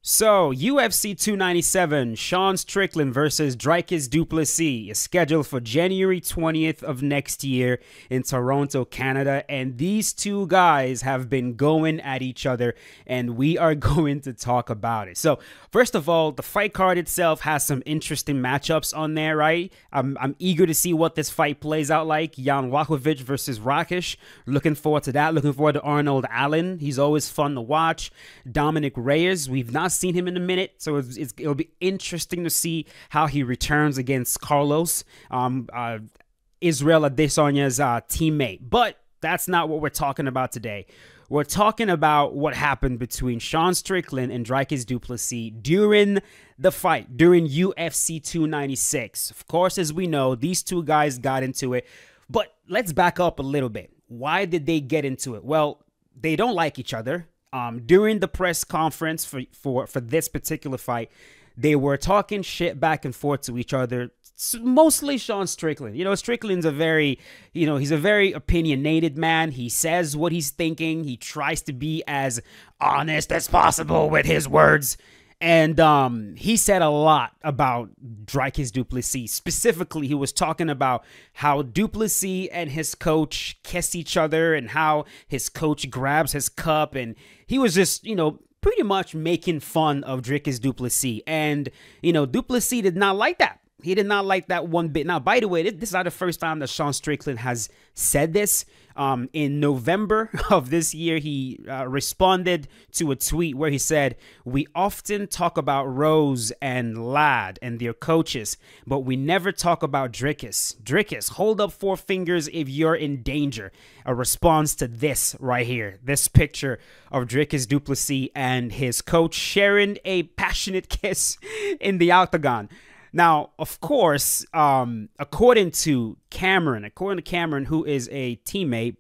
So, UFC 297, Sean Strickland versus Dricus Du Plessis is scheduled for January 20th of next year in Toronto, Canada. And these two guys have been going at each other, and we are going to talk about it. So, first of all, the fight card itself has some interesting matchups on there, right? I'm eager to see what this fight plays out like. Jan Blachowicz versus Rakic. Looking forward to that. Looking forward to Arnold Allen. He's always fun to watch. Dominic Reyes. We've not seen him in a minute, so it'll be interesting to see how he returns against Carlos, Israel Adesanya's teammate. But that's not what we're talking about today. We're talking about what happened between Sean Strickland and Dricus Du Plessis during the fight, during UFC 296. Of course, as we know, these two guys got into it, but let's back up a little bit. Why did they get into it? Well, they don't like each other. During the press conference for this particular fight, they were talking shit back and forth to each other. Mostly Sean Strickland. You know, Strickland's he's a very opinionated man. He says what he's thinking. He tries to be as honest as possible with his words. And he said a lot about Dricus Du Plessis. Specifically, he was talking about how Du Plessis and his coach kiss each other and how his coach grabs his cup. And he was just, pretty much making fun of Dricus Du Plessis. And, Du Plessis did not like that. He did not like that one bit. Now, by the way, this is not the first time that Sean Strickland has said this. In November of this year, he responded to a tweet where he said, "We often talk about Rose and Ladd and their coaches, but we never talk about Dricus. Dricus, hold up 4 fingers if you're in danger." A response to this right here, this picture of Dricus Du Plessis and his coach sharing a passionate kiss in the octagon. Now, of course, according to Cameron, who is a teammate,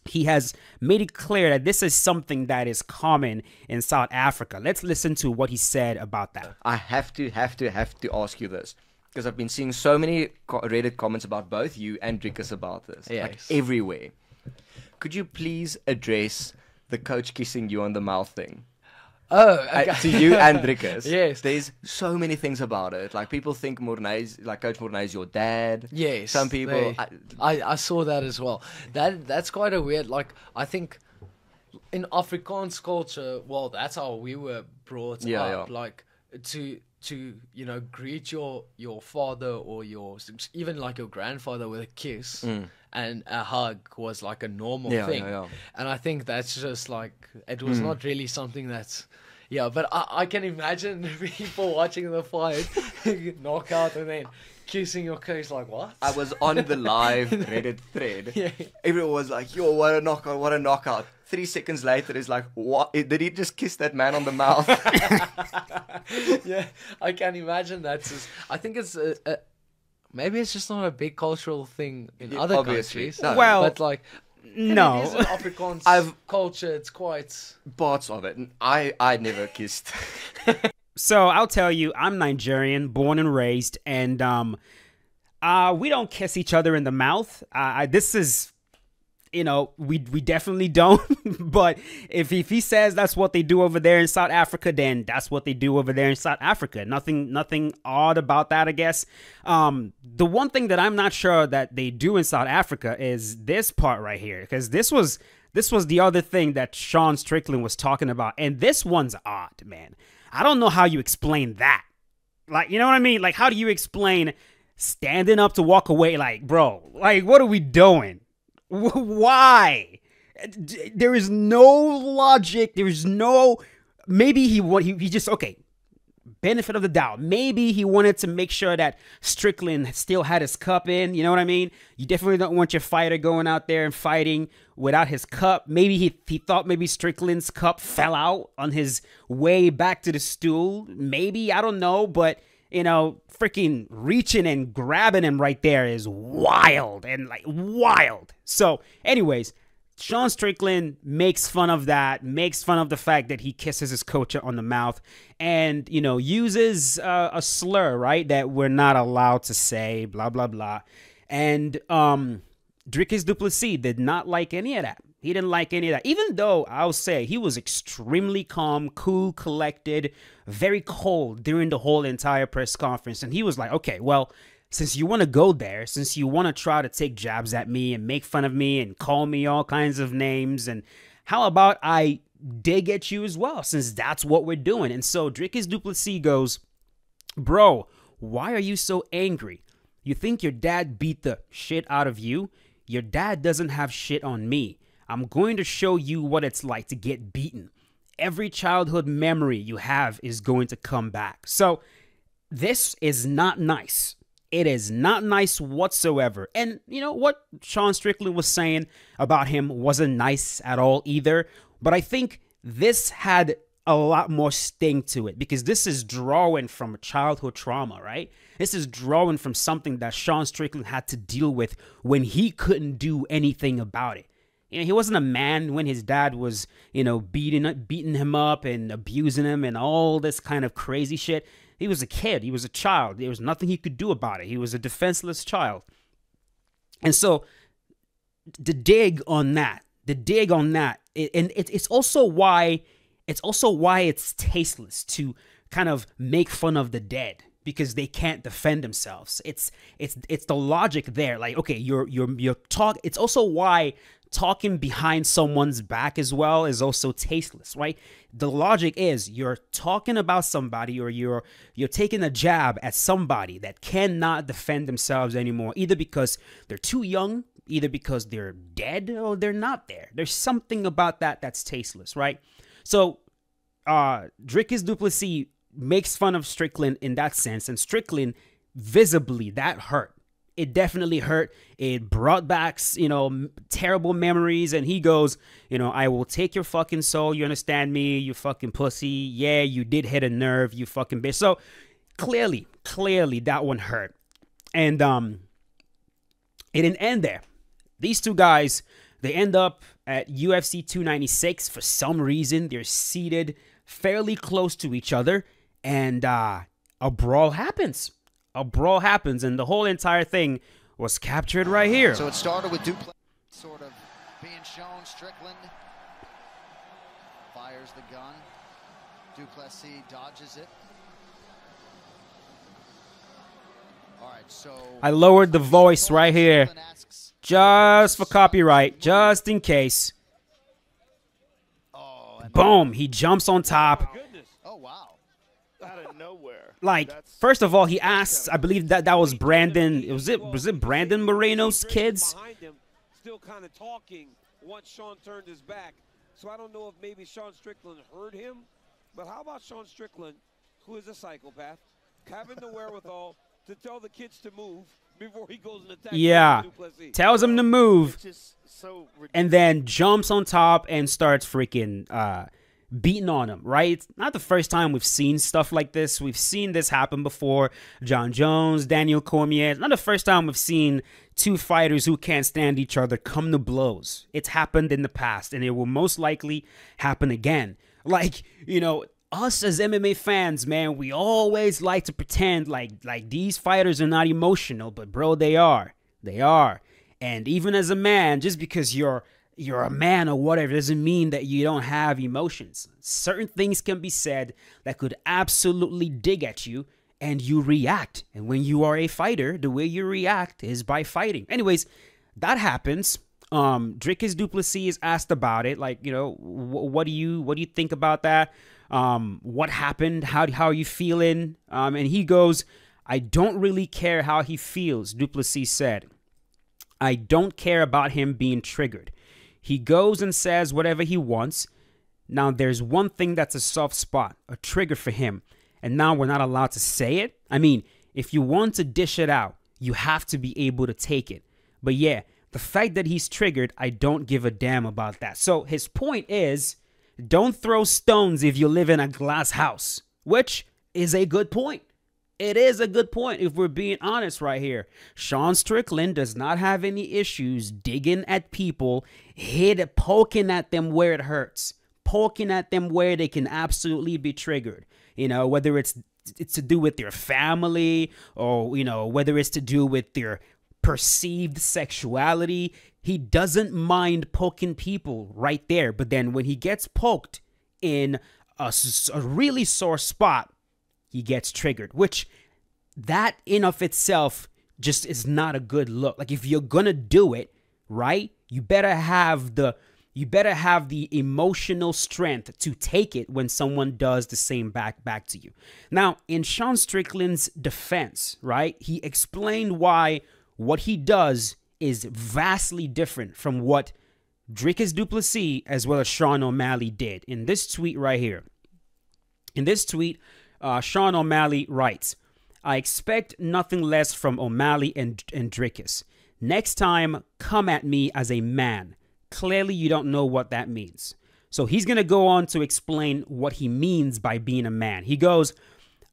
he has made it clear that this is something that is common in South Africa. Let's listen to what he said about that. I have to ask you this, because I've been seeing so many Reddit comments about both you and Dricus about this, like everywhere. Could you please address the coach kissing you on the mouth thing? Oh, okay. To you and Dricus. Yes. There's so many things about it. Like, people think Coach Mornay is your dad. Yes. Some people... I saw that as well. That's quite a weird... Like, I think in Afrikaans culture, well, that's how we were brought up. Yeah. Like, to greet your father or even like your grandfather with a kiss and a hug was like a normal thing. Yeah. And I think that's just like, it was not really something that's... Yeah, but I can imagine people watching the fight, knockout, and then kissing your coach, like, what? I was on the live Reddit thread. Yeah. Everyone was like, yo, what a knockout. 3 seconds later, it's like, what? Did he just kiss that man on the mouth? Yeah, I can imagine that. I think it's maybe it's just not a big cultural thing in other countries. No. Well, but like... No. It is an Afrikaans culture. It's quite... Parts of it. I never kissed. So I'll tell you, I'm Nigerian, born and raised, and we don't kiss each other in the mouth. This is... we definitely don't. But if he says that's what they do over there in South Africa, then that's what they do over there in South Africa. Nothing odd about that, I guess. The one thing that I'm not sure that they do in South Africa is this part right here, because this was the other thing that Sean Strickland was talking about, and this one's odd, man. I don't know how you explain that. Like, you know what I mean? Like, how do you explain standing up to walk away? Like, bro, like, what are we doing? Why? There is no logic. There is no... Maybe he just... Okay, benefit of the doubt. Maybe he wanted to make sure that Strickland still had his cup in. You know what I mean? You definitely don't want your fighter going out there and fighting without his cup. Maybe he thought maybe Strickland's cup fell out on his way back to the stool. Maybe, I don't know, but... freaking reaching and grabbing him right there is wild and wild. So anyways, Sean Strickland makes fun of that, makes fun of the fact that he kisses his coach on the mouth and, uses a slur, right, that we're not allowed to say, blah, blah, blah. And Dricus Du Plessis did not like any of that. He didn't like any of that. Even though I'll say he was extremely calm, cool, collected, very cold during the whole entire press conference. And he was like, okay, well, since you want to go there, since you want to try to take jabs at me and make fun of me and call me all kinds of names, and how about I dig at you as well, since that's what we're doing. And so Dricus Du Plessis goes, bro, why are you so angry? You think your dad beat the shit out of you? Your dad doesn't have shit on me. I'm going to show you what it's like to get beaten. Every childhood memory you have is going to come back. So this is not nice. It is not nice whatsoever. And you know what Sean Strickland was saying about him wasn't nice at all either. But I think this had a lot more sting to it, because this is drawing from childhood trauma, right? This is drawing from something that Sean Strickland had to deal with when he couldn't do anything about it. You know, he wasn't a man when his dad was, you know, beating him up and abusing him and all this kind of crazy shit. He was a kid. He was a child. There was nothing he could do about it. He was a defenseless child. And so the dig on that, it's also why it's tasteless to kind of make fun of the dead, because they can't defend themselves. It's the logic there. Like, okay, it's also why talking behind someone's back as well is also tasteless, right? The logic is you're talking about somebody, or you're taking a jab at somebody that cannot defend themselves anymore, either because they're too young, either because they're dead, or they're not there. There's something about that that's tasteless, right? So Dricus Du Plessis makes fun of Strickland in that sense, and Strickland, visibly, that hurt. It definitely hurt. It brought back, you know, terrible memories. And he goes, you know, I will take your fucking soul. You understand me? You fucking pussy. Yeah, you did hit a nerve. You fucking bitch. So clearly that one hurt. And it didn't end there. These two guys, they end up at UFC 296 for some reason. They're seated fairly close to each other. And a brawl happens. And the whole entire thing was captured right here. So it started with Du Plessis sort of being shown. Strickland fires the gun. Du Plessis dodges it. All right, so I lowered the voice right here, just for copyright, just in case. Boom, he jumps on top. Oh, wow. Out of nowhere. Like, first of all, he asks, I believe that was Brandon, was it Brandon Moreno's kids? Behind him, still kind of talking once Sean turned his back. So I don't know if maybe Sean Strickland heard him, but how about Sean Strickland, who is a psychopath, having the wherewithal to tell the kids to move before he goes and attacks? Yeah, tells him to move, and then jumps on top and starts freaking beating on him, right? It's not the first time we've seen stuff like this. We've seen this happen before. John Jones, Daniel Cormier. It's not the first time we've seen two fighters who can't stand each other come to blows. It's happened in the past, and it will most likely happen again. Like, you know, us as MMA fans, man, we always like to pretend like these fighters are not emotional, but bro, they are. They are. And even as a man, just because you're a man or whatever doesn't mean that you don't have emotions. Certain things can be said that could absolutely dig at you, and you react. And when you are a fighter, the way you react is by fighting. Anyways, that happens. Dricus Du Plessis is asked about it, like, you know, what do you think about that? What happened? How are you feeling? And he goes, I don't really care how he feels, Du Plessis said. I don't care about him being triggered. He goes and says whatever he wants. Now, there's one thing that's a soft spot, a trigger for him. And now we're not allowed to say it. I mean, if you want to dish it out, you have to be able to take it. But yeah, the fact that he's triggered, I don't give a damn about that. So his point is, don't throw stones if you live in a glass house, which is a good point. It is a good point if we're being honest right here. Sean Strickland does not have any issues digging at people, poking at them where it hurts, poking at them where they can absolutely be triggered. You know, whether it's to do with their family, or, you know, whether it's to do with their perceived sexuality. He doesn't mind poking people right there. But then when he gets poked in a really sore spot, he gets triggered, which that in of itself just is not a good look. Like, if you're going to do it, right, you better have the emotional strength to take it when someone does the same back to you. Now, in Sean Strickland's defense, right, he explained why what he does is vastly different from what Dricus Du Plessis as well as Sean O'Malley did. In this tweet right here. In this tweet, Sean O'Malley writes, "I expect nothing less from O'Malley and Dricus. Next time, come at me as a man. Clearly, you don't know what that means." So he's going to go on to explain what he means by being a man. He goes,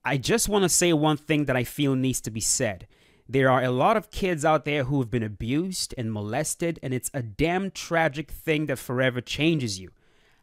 "I just want to say one thing that I feel needs to be said. There are a lot of kids out there who have been abused and molested, and it's a damn tragic thing that forever changes you.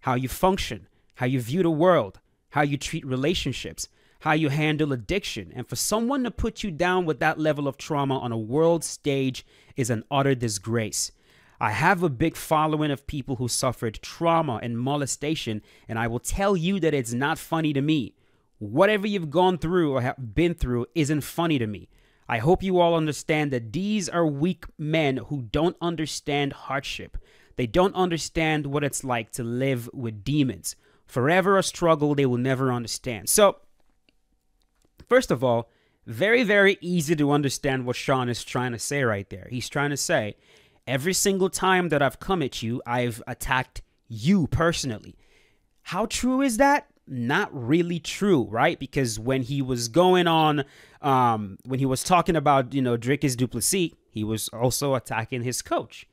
How you function, how you view the world, how you treat relationships, how you handle addiction. And for someone to put you down with that level of trauma on a world stage is an utter disgrace. I have a big following of people who suffered trauma and molestation, and I will tell you that it's not funny to me. Whatever you've gone through or have been through isn't funny to me. I hope you all understand that these are weak men who don't understand hardship. They don't understand what it's like to live with demons. Forever a struggle they will never understand." So, first of all, very, very easy to understand what Sean is trying to say right there. He's trying to say, every single time that I've come at you, I've attacked you personally. How true is that? Not really true, right? Because when he was going on, when he was talking about, Dricus Du Plessis, he was also attacking his coach.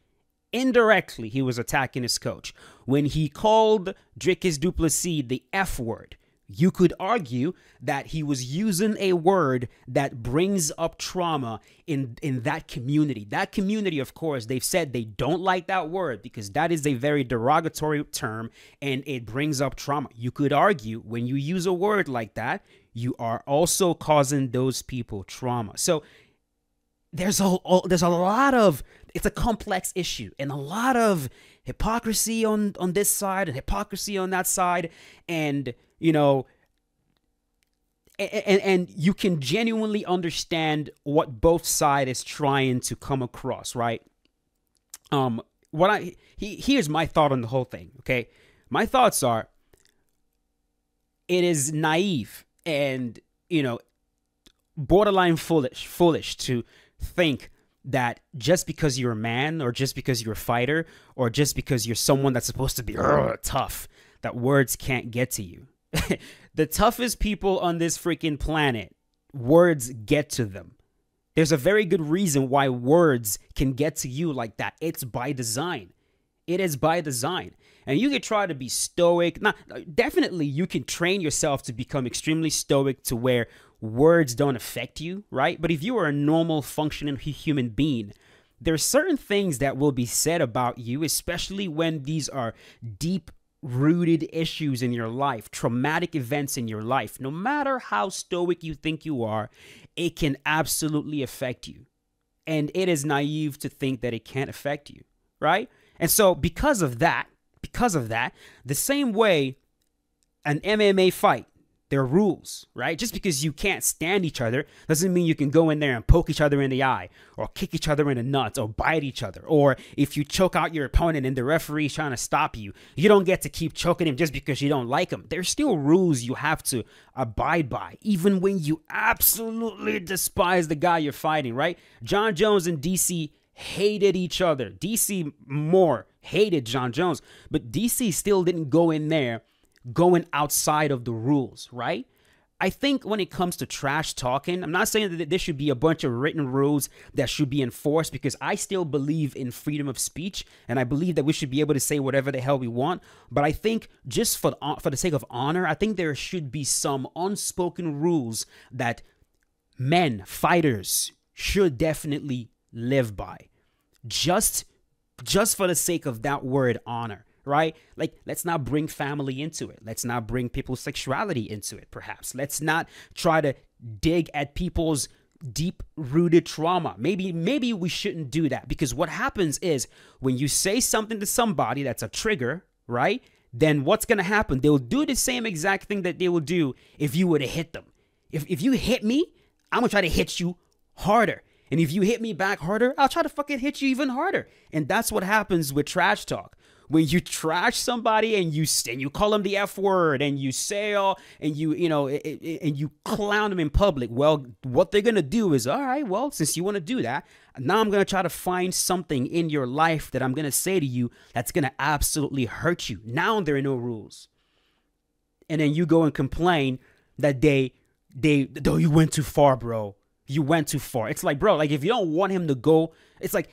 Indirectly, he was attacking his coach. When he called Dricus Du Plessis the F word, you could argue that he was using a word that brings up trauma in that community. That community, of course, they've said they don't like that word because that is a very derogatory term and it brings up trauma. You could argue when you use a word like that, you are also causing those people trauma. So there's a lot of, it's a complex issue and a lot of hypocrisy on this side and hypocrisy on that side. And and you can genuinely understand what both sides is trying to come across, right? Here's my thought on the whole thing, okay? My thoughts are, it is naive and, borderline foolish to think that just because you're a man or just because you're a fighter or just because you're someone that's supposed to be tough, that words can't get to you. The toughest people on this freaking planet, words get to them. There's a very good reason why words can get to you like that. It's by design. It is by design. And you can try to be stoic. Now, definitely you can train yourself to become extremely stoic to where words don't affect you, right? But if you are a normal functioning human being, there are certain things that will be said about you, especially when these are deep rooted issues in your life, traumatic events in your life. No matter how stoic you think you are, it can absolutely affect you. And it is naive to think that it can't affect you, right? And so because of that, the same way an MMA fight, there are rules, right? Just because you can't stand each other doesn't mean you can go in there and poke each other in the eye or kick each other in the nuts or bite each other. Or if you choke out your opponent and the referee is trying to stop you, you don't get to keep choking him just because you don't like him. There's still rules you have to abide by, even when you absolutely despise the guy you're fighting, right? John Jones and DC hated each other. DC more hated John Jones, but DC still didn't go in there going outside of the rules, right? I think when it comes to trash talking, I'm not saying that there should be a bunch of written rules that should be enforced because I still believe in freedom of speech and I believe that we should be able to say whatever the hell we want. But I think just for the sake of honor, I think there should be some unspoken rules that men, fighters, should definitely live by. Just for the sake of that word honor. Right? Like, let's not bring family into it. Let's not bring people's sexuality into it, perhaps. Let's not try to dig at people's deep-rooted trauma. Maybe we shouldn't do that, because what happens is when you say something to somebody that's a trigger, right? Then what's going to happen? They'll do the same exact thing that they will do if you were to hit them. If you hit me, I'm going to try to hit you harder. And if you hit me back harder, I'll try to fucking hit you even harder. And that's what happens with trash talk. When you trash somebody and you call them the F word and you say all and and you clown them in public, well, what they're going to do is, all right, well, since you want to do that, now I'm going to try to find something in your life that I'm going to say to you that's going to absolutely hurt you. Now there are no rules. And then you go and complain that you went too far, bro. You went too far. It's like, bro, like if you don't want him to go, it's like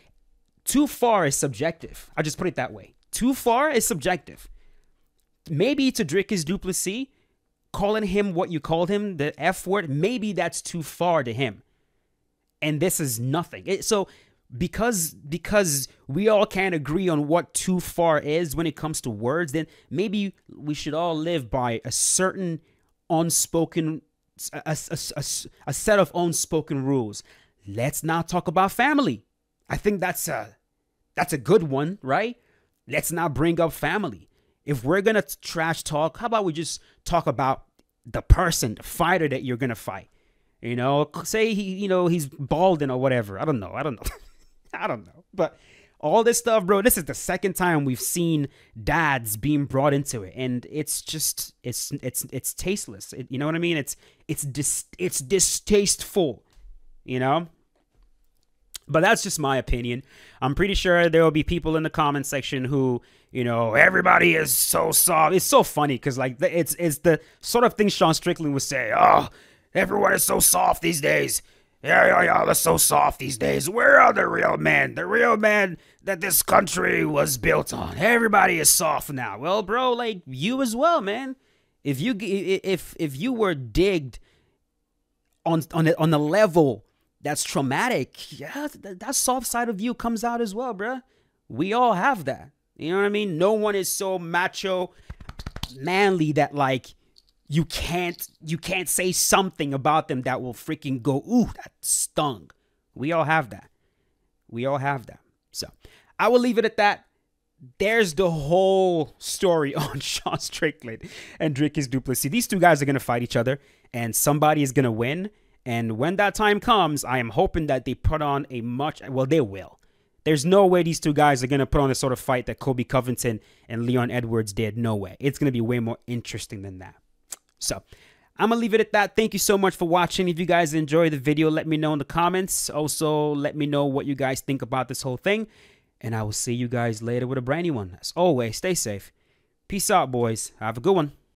too far is subjective. I'll just put it that way. Too far is subjective. Maybe to Dricus Du Plessis, calling him what you called him, the F word, maybe that's too far to him. And this is nothing. So because we all can't agree on what too far is when it comes to words, then maybe we should all live by a certain unspoken, a set of unspoken rules. Let's not talk about family. I think that's a good one, right? Let's not bring up family. If we're going to trash talk, how about we just talk about the person, the fighter that you're going to fight? You know, say he's balding or whatever. I don't know. I don't know. But all this stuff, bro, this is the second time we've seen dads being brought into it. And it's just, it's tasteless. You know what I mean? It's distasteful, you know? But that's just my opinion. I'm pretty sure there will be people in the comment section who, everybody is so soft. It's so funny because, like, it's the sort of thing Sean Strickland would say. Oh, everyone is so soft these days. Yeah, they're so soft these days. Where are the real men? The real men that this country was built on. Everybody is soft now. Well, bro, like, you as well, man. If you were digged on the level that's traumatic, yeah, that soft side of you comes out as well, bruh. We all have that. You know what I mean? No one is so macho, manly that, like, you can't say something about them that will freaking go, ooh, that stung. We all have that. We all have that. So I will leave it at that. There's the whole story on Sean Strickland and Dricus Du Plessis. These two guys are going to fight each other, and somebody is going to win. And when that time comes, I am hoping that they put on they will. There's no way these two guys are going to put on the sort of fight that Kobe Covington and Leon Edwards did. No way. It's going to be way more interesting than that. So I'm going to leave it at that. Thank you so much for watching. If you guys enjoyed the video, let me know in the comments. Also, let me know what you guys think about this whole thing. And I will see you guys later with a brand new one. As always, stay safe. Peace out, boys. Have a good one.